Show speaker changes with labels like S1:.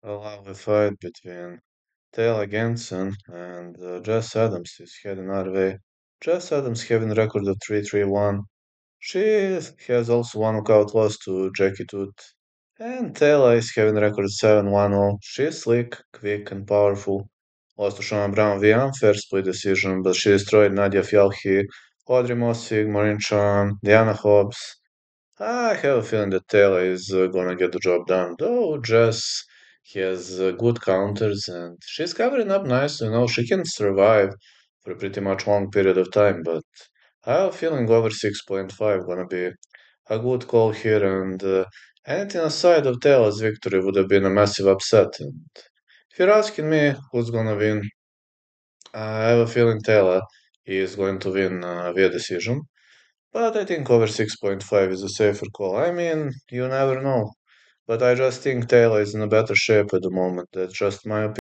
S1: Allow a fight between Taylor Genson and Jess Adams is heading our way. Jess Adams having a record of 3-3-1. She has also one knockout loss to Jackie Tooth. And Taylor is having a record of 7-1-0. She's slick, quick, and powerful. Lost to Shona Brown via unfair split decision, but she destroyed Nadia Fialhi, Audrey Mossig, Maureen Chan, Diana Hobbs. I have a feeling that Taylor is gonna get the job done, though Jess has good counters and she's covering up nice. She can survive for a pretty much long period of time, but I have a feeling over 6.5 gonna be a good call here, and anything aside of Taylor's victory would have been a massive upset. And if you're asking me who's gonna win, I have a feeling Taylor is going to win via decision. But I think over 6.5 is a safer call. I mean, you never know. But I just think Taylor is in a better shape at the moment. That's just my opinion.